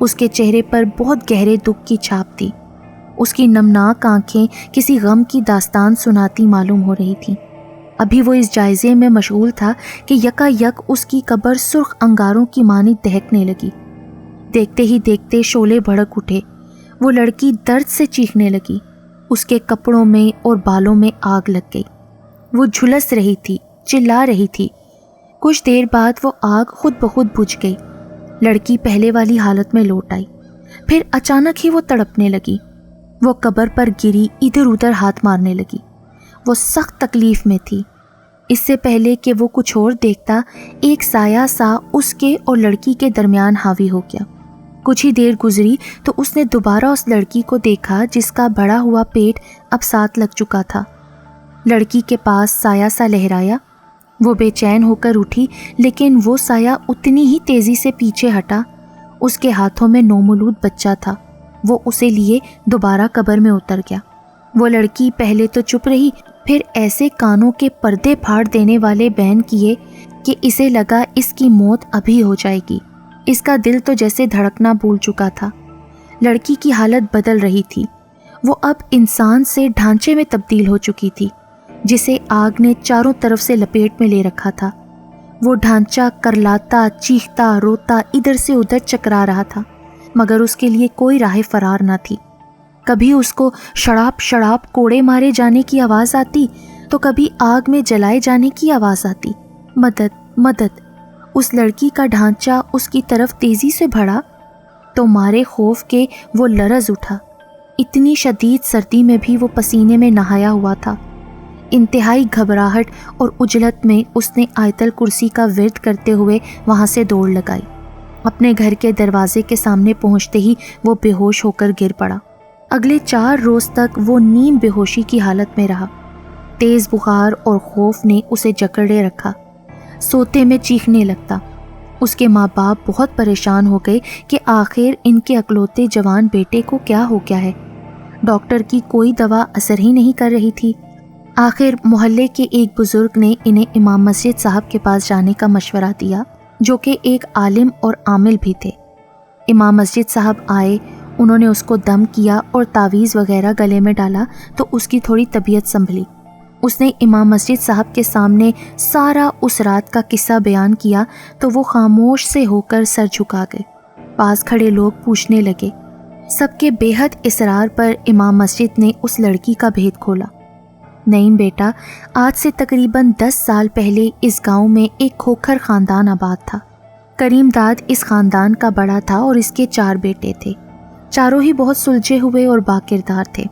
اس کے چہرے پر بہت گہرے دکھ کی چھاپ تھی۔ اس کی نمناک آنکھیں کسی غم کی داستان سناتی معلوم ہو رہی تھیں۔ ابھی وہ اس جائزے میں مشغول تھا کہ یکا یک اس کی قبر سرخ انگاروں کی مانند دہکنے لگی۔ دیکھتے ہی دیکھتے شعلے بھڑک اٹھے۔ وہ لڑکی درد سے چیخنے لگی۔ اس کے کپڑوں میں اور بالوں میں آگ لگ گئی۔ وہ جھلس رہی تھی، چلا رہی تھی۔ کچھ دیر بعد وہ آگ خود بخود بجھ گئی۔ لڑکی پہلے والی حالت میں لوٹ آئی۔ پھر اچانک ہی وہ تڑپنے لگی۔ وہ قبر پر گری، ادھر ادھر ہاتھ مارنے لگی۔ وہ سخت تکلیف میں تھی۔ اس سے پہلے کہ وہ کچھ اور دیکھتا، ایک سایہ سا اس کے اور لڑکی کے درمیان حاوی ہو گیا۔ کچھ ہی دیر گزری تو اس نے دوبارہ اس لڑکی کو دیکھا جس کا بڑا ہوا پیٹ اب ساتھ لگ چکا تھا۔ لڑکی کے پاس سایہ سا لہرایا۔ وہ بے چین ہو کر اٹھی، لیکن وہ سایہ اتنی ہی تیزی سے پیچھے ہٹا۔ اس کے ہاتھوں میں نومولود بچہ تھا۔ وہ اسے لیے دوبارہ قبر میں اتر گیا۔ وہ لڑکی پہلے تو چپ رہی، پھر ایسے کانوں کے پردے پھاڑ دینے والے بین کیے کہ اسے لگا اس کی موت ابھی ہو جائے گی۔ اس کا دل تو جیسے دھڑکنا بھول چکا تھا۔ لڑکی کی حالت بدل رہی تھی۔ وہ اب انسان سے ڈھانچے میں تبدیل ہو چکی تھی، جسے آگ نے چاروں طرف سے لپیٹ میں لے رکھا تھا۔ وہ ڈھانچہ کرلاتا، چیختا، روتا، ادھر سے ادھر چکرا رہا تھا، مگر اس کے لیے کوئی راہ فرار نہ تھی۔ کبھی اس کو شڑاپ شڑاپ کوڑے مارے جانے کی آواز آتی تو کبھی آگ میں جلائے جانے کی آواز آتی۔ مدد، مدد! اس لڑکی کا ڈھانچہ اس کی طرف تیزی سے بڑھا تو مارے خوف کے وہ لرز اٹھا۔ اتنی شدید سردی میں بھی وہ پسینے میں نہایا ہوا تھا۔ انتہائی گھبراہٹ اور عجلت میں اس نے آیت الکرسی کا ورد کرتے ہوئے وہاں سے دوڑ لگائی۔ اپنے گھر کے دروازے کے سامنے پہنچتے ہی وہ بے ہوش ہو کر گر پڑا۔ اگلے 4 روز تک وہ نیم بے ہوشی کی حالت میں رہا۔ تیز بخار اور خوف نے اسے جکڑے رکھا۔ سوتے میں چیخنے لگتا۔ اس کے ماں باپ بہت پریشان ہو گئے کہ آخر ان کے اکلوتے جوان بیٹے کو کیا ہو گیا ہے۔ ڈاکٹر کی کوئی دوا اثر ہی نہیں کر رہی تھی۔ آخر محلے کے ایک بزرگ نے انہیں امام مسجد صاحب کے پاس جانے کا مشورہ دیا، جو کہ ایک عالم اور عامل بھی تھے۔ امام مسجد صاحب آئے، انہوں نے اس کو دم کیا اور تعویذ وغیرہ گلے میں ڈالا تو اس کی تھوڑی طبیعت سنبھلی۔ اس نے امام مسجد صاحب کے سامنے سارا اس رات کا قصہ بیان کیا تو وہ خاموش سے ہو کر سر جھکا گئے۔ پاس کھڑے لوگ پوچھنے لگے۔ سب کے بے حد اصرار پر امام مسجد نے اس لڑکی کا بھید کھولا۔ نعیم بیٹا، آج سے تقریباً 10 سال پہلے اس گاؤں میں ایک کھوکھر خاندان آباد تھا۔ کریم داد اس خاندان کا بڑا تھا اور اس کے 4 بیٹے تھے۔ چاروں ہی بہت سلجھے ہوئے اور باکردار تھے۔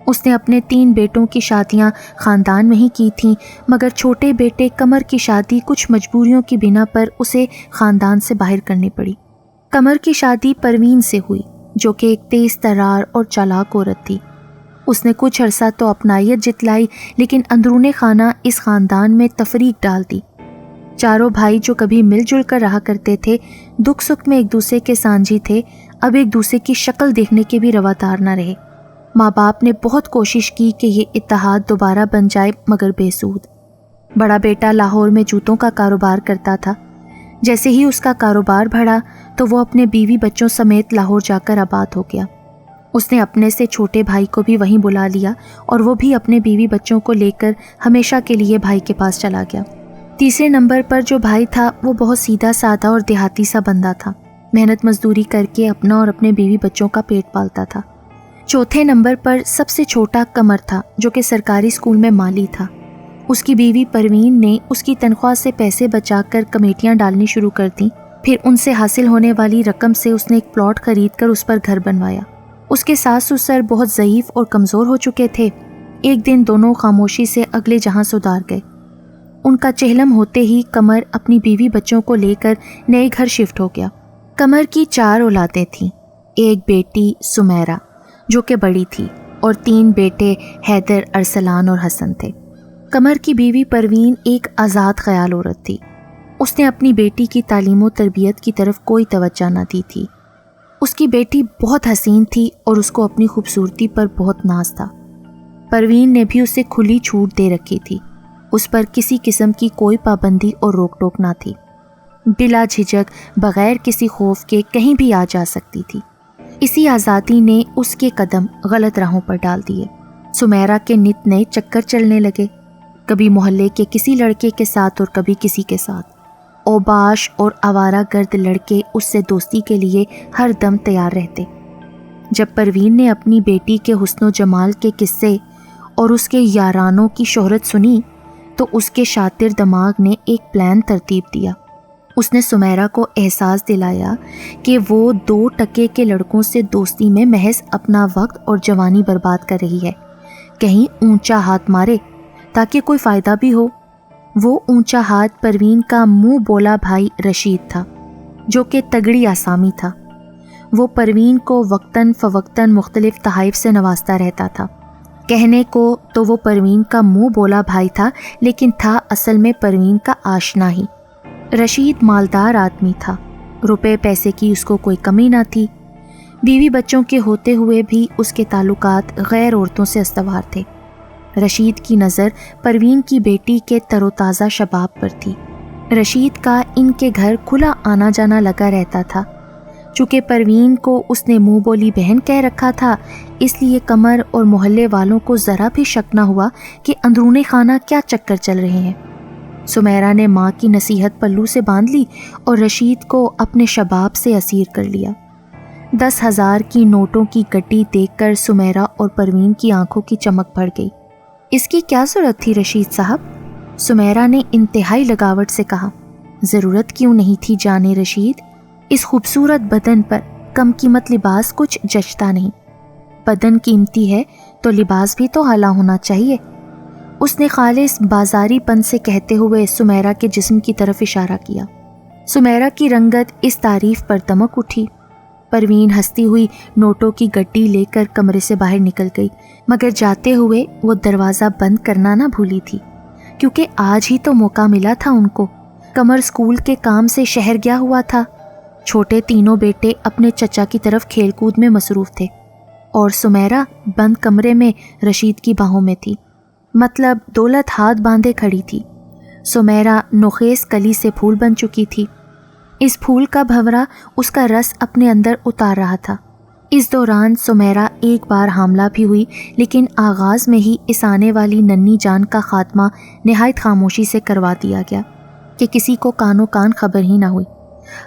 اس نے اپنے 3 بیٹوں کی شادیاں خاندان میں ہی کی تھیں، مگر چھوٹے بیٹے قمر کی شادی کچھ مجبوریوں کی بنا پر اسے خاندان سے باہر کرنی پڑی۔ قمر کی شادی پروین سے ہوئی، جو کہ ایک تیز ترار اور چالاک عورت تھی۔ اس نے کچھ عرصہ تو اپنائیت جتلائی، لیکن اندرون خانہ اس خاندان میں تفریق ڈال دی۔ چاروں بھائی جو کبھی مل جل کر رہا کرتے تھے، دکھ سکھ میں ایک دوسرے کے سانجھی تھے، اب ایک دوسرے کی شکل دیکھنے کے بھی روادار نہ رہے۔ ماں باپ نے بہت کوشش کی کہ یہ اتحاد دوبارہ بن جائے، مگر بے سود۔ بڑا بیٹا لاہور میں جوتوں کا کاروبار کرتا تھا۔ جیسے ہی اس کا کاروبار بڑھا تو وہ اپنے بیوی بچوں سمیت لاہور جا کر آباد ہو گیا۔ اس نے اپنے سے چھوٹے بھائی کو بھی وہیں بلا لیا اور وہ بھی اپنے بیوی بچوں کو لے کر ہمیشہ کے لیے بھائی کے پاس چلا گیا۔ تیسرے نمبر پر جو بھائی تھا وہ بہت سیدھا سادہ اور دیہاتی سا بندہ تھا، محنت مزدوری کر کے اپنا اور اپنے بیوی بچوں کا پیٹ پالتا تھا۔ چوتھے نمبر پر سب سے چھوٹا قمر تھا، جو کہ سرکاری اسکول میں مالی تھا۔ اس کی بیوی پروین نے اس کی تنخواہ سے پیسے بچا کر کمیٹیاں ڈالنی شروع کر دیں، پھر ان سے حاصل ہونے والی رقم سے اس نے ایک پلاٹ خرید کر اس پر گھر بنوایا۔ اس کے ساس سسر بہت ضعیف اور کمزور ہو چکے تھے۔ ایک دن دونوں خاموشی سے اگلے جہاں سدھار گئے۔ ان کا چہلم ہوتے ہی قمر اپنی بیوی بچوں کو لے کر نئے گھر شفٹ ہو گیا۔ قمر کی 4 اولادیں تھیں، ایک بیٹی سمیرہ جو کہ بڑی تھی، اور 3 بیٹے حیدر، ارسلان اور حسن تھے۔ قمر کی بیوی پروین ایک آزاد خیال عورت تھی۔ اس نے اپنی بیٹی کی تعلیم و تربیت کی طرف کوئی توجہ نہ دی تھی۔ اس کی بیٹی بہت حسین تھی اور اس کو اپنی خوبصورتی پر بہت ناز تھا۔ پروین نے بھی اسے کھلی چھوٹ دے رکھی تھی، اس پر کسی قسم کی کوئی پابندی اور روک ٹوک نہ تھی۔ بلا جھجک بغیر کسی خوف کے کہیں بھی آ جا سکتی تھی۔ اسی آزادی نے اس کے قدم غلط راہوں پر ڈال دیے۔ سمیرہ کے نت نئے چکر چلنے لگے، کبھی محلے کے کسی لڑکے کے ساتھ اور کبھی کسی کے ساتھ۔ اوباش اور آوارہ گرد لڑکے اس سے دوستی کے لیے ہر دم تیار رہتے۔ جب پروین نے اپنی بیٹی کے حسن و جمال کے قصے اور اس کے یارانوں کی شہرت سنی تو اس کے شاطر دماغ نے ایک پلان ترتیب دیا۔ اس نے سمیرہ کو احساس دلایا کہ وہ 2 ٹکے کے لڑکوں سے دوستی میں محض اپنا وقت اور جوانی برباد کر رہی ہے، کہیں اونچا ہاتھ مارے تاکہ کوئی فائدہ بھی ہو۔ وہ اونچا ہاتھ پروین کا منہ بولا بھائی رشید تھا، جو کہ تگڑی آسامی تھا۔ وہ پروین کو وقتاً فوقتاً مختلف تحائف سے نوازتا رہتا تھا۔ کہنے کو تو وہ پروین کا منہ بولا بھائی تھا، لیکن تھا اصل میں پروین کا آشنا ہی۔ رشید مالدار آدمی تھا، روپے پیسے کی اس کو کوئی کمی نہ تھی۔ بیوی بچوں کے ہوتے ہوئے بھی اس کے تعلقات غیر عورتوں سے استوار تھے۔ رشید کی نظر پروین کی بیٹی کے تر و تازہ شباب پر تھی۔ رشید کا ان کے گھر کھلا آنا جانا لگا رہتا تھا۔ چونکہ پروین کو اس نے منہ بولی بہن کہہ رکھا تھا، اس لیے قمر اور محلے والوں کو ذرا بھی شک نہ ہوا کہ اندرون خانہ کیا چکر چل رہے ہیں۔ سمیرہ نے ماں کی نصیحت پلو سے باندھ لی اور رشید کو اپنے شباب سے اسیر کر لیا۔ 10,000 کی نوٹوں کی گڈی دیکھ کر سمیرہ اور پروین کی آنکھوں کی چمک بڑھ گئی۔ اس کی کیا ضرورت تھی رشید صاحب؟ سمیرہ نے انتہائی لگاوٹ سے کہا۔ ضرورت کیوں نہیں تھی جانے رشید، اس خوبصورت بدن پر کم قیمت لباس کچھ جچتا نہیں۔ بدن قیمتی ہے تو لباس بھی تو اعلیٰ ہونا چاہیے۔ اس نے خالص بازاری پن سے کہتے ہوئے سمیرہ کے جسم کی طرف اشارہ کیا۔ سمیرہ کی رنگت اس تعریف پر دمک اٹھی۔ پروین ہنستی ہوئی نوٹوں کی گڈی لے کر کمرے سے باہر نکل گئی، مگر جاتے ہوئے وہ دروازہ بند کرنا نہ بھولی تھی، کیونکہ آج ہی تو موقع ملا تھا ان کو۔ قمر اسکول کے کام سے شہر گیا ہوا تھا، چھوٹے تینوں بیٹے اپنے چچا کی طرف کھیل کود میں مصروف تھے، اور سمیرہ بند کمرے میں رشید کی باہوں میں تھی، مطلب دولت ہاتھ باندھے کھڑی تھی۔ سمیرہ نوخیز کلی سے پھول بن چکی تھی، اس پھول کا بھنورا اس کا رس اپنے اندر اتار رہا تھا۔ اس دوران سمیرہ ایک بار حاملہ بھی ہوئی، لیکن آغاز میں ہی اس آنے والی ننھی جان کا خاتمہ نہایت خاموشی سے کروا دیا گیا کہ کسی کو کانوں کان خبر ہی نہ ہوئی۔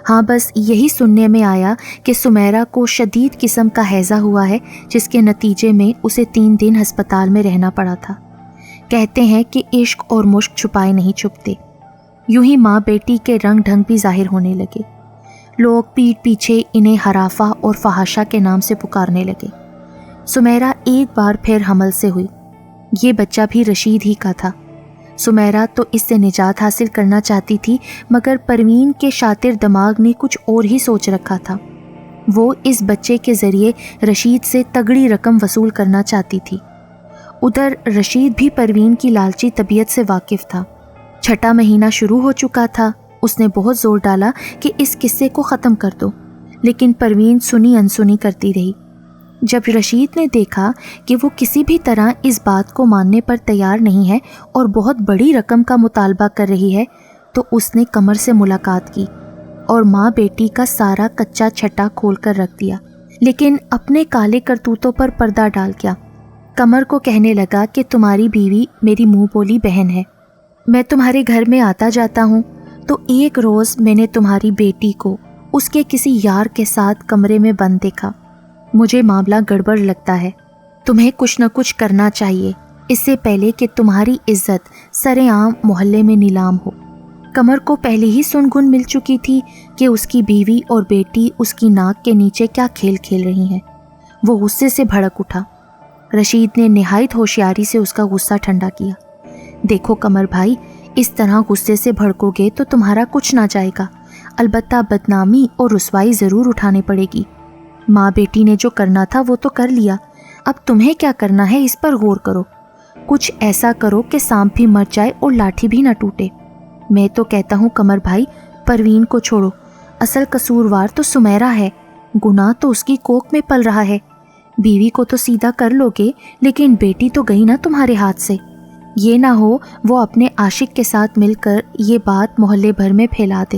ہاں بس یہی سننے میں آیا کہ سمیرہ کو شدید قسم کا ہیضہ ہوا ہے، جس کے نتیجے میں اسے 3 دن ہسپتال میں رہنا پڑا تھا۔ کہتے ہیں کہ عشق اور مشک چھپائے نہیں چھپتے۔ یوں ہی ماں بیٹی کے رنگ ڈھنگ بھی ظاہر ہونے لگے۔ لوگ پیٹھ پیچھے انہیں ہرافہ اور فحاشہ کے نام سے پکارنے لگے۔ سمیرہ ایک بار پھر حمل سے ہوئی۔ یہ بچہ بھی رشید ہی کا تھا۔ سمیرہ تو اس سے نجات حاصل کرنا چاہتی تھی، مگر پروین کے شاطر دماغ نے کچھ اور ہی سوچ رکھا تھا۔ وہ اس بچے کے ذریعے رشید سے تگڑی رقم وصول کرنا چاہتی تھی۔ ادھر رشید بھی پروین کی لالچی طبیعت سے واقف تھا۔ 6واں مہینہ شروع ہو چکا تھا۔ اس نے بہت زور ڈالا کہ اس قصے کو ختم کر دو، لیکن پروین سنی انسنی کرتی رہی۔ جب رشید نے دیکھا کہ وہ کسی بھی طرح اس بات کو ماننے پر تیار نہیں ہے اور بہت بڑی رقم کا مطالبہ کر رہی ہے، تو اس نے قمر سے ملاقات کی اور ماں بیٹی کا سارا کچا چھٹا کھول کر رکھ دیا، لیکن اپنے کالے کرتوتوں پر پردہ ڈال گیا۔ قمر کو کہنے لگا کہ تمہاری بیوی میری منہ بولی بہن ہے، میں تمہارے گھر میں آتا جاتا ہوں، تو ایک روز میں نے تمہاری بیٹی کو اس کے کسی یار کے ساتھ کمرے میں بند دیکھا۔ مجھے معاملہ گڑبڑ لگتا ہے، تمہیں کچھ نہ کچھ کرنا چاہیے اس سے پہلے کہ تمہاری عزت سر عام محلے میں نیلام ہو۔ قمر کو پہلے ہی سن گن مل چکی تھی کہ اس کی بیوی اور بیٹی اس کی ناک کے نیچے کیا کھیل کھیل رہی ہیں۔ وہ غصے سے بھڑک اٹھا۔ رشید نے نہایت ہوشیاری سے اس کا غصہ ٹھنڈا کیا۔ دیکھو قمر بھائی، اس طرح غصے سے بھڑکو گے تو تمہارا کچھ نہ جائے گا، البتہ بدنامی اور رسوائی ضرور اٹھانی پڑے گی۔ ماں بیٹی نے جو کرنا تھا وہ تو کر لیا، اب تمہیں کیا کرنا ہے اس پر غور کرو۔ کچھ ایسا کرو کہ سانپ بھی مر جائے اور لاٹھی بھی نہ ٹوٹے۔ میں تو کہتا ہوں قمر بھائی، پروین کو چھوڑو، اصل قصوروار تو سمیرہ ہے، گناہ تو اس کی کوکھ میں پل رہا ہے۔ بیوی کو تو سیدھا کر لو گے، لیکن بیٹی تو گئی نا تمہارے ہاتھ سے۔ یہ نہ ہو وہ اپنے عاشق کے ساتھ مل کر یہ بات محلے بھر میں پھیلا دے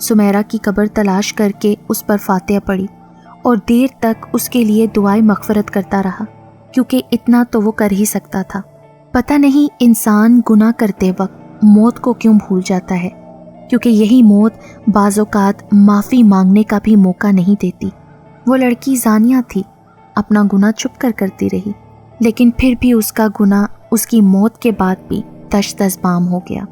سمیرہ کی قبر تلاش کر کے اس پر فاتحہ پڑھی اور دیر تک اس کے لیے دعائیں مغفرت کرتا رہا، کیونکہ اتنا تو وہ کر ہی سکتا تھا۔ پتہ نہیں انسان گناہ کرتے وقت موت کو کیوں بھول جاتا ہے، کیونکہ یہی موت بعض اوقات معافی مانگنے کا بھی موقع نہیں دیتی۔ وہ لڑکی زانیہ تھی، اپنا گناہ چھپ کر کرتی رہی، لیکن پھر بھی اس کا گناہ اس کی موت کے بعد بھی تش تش بام ہو گیا۔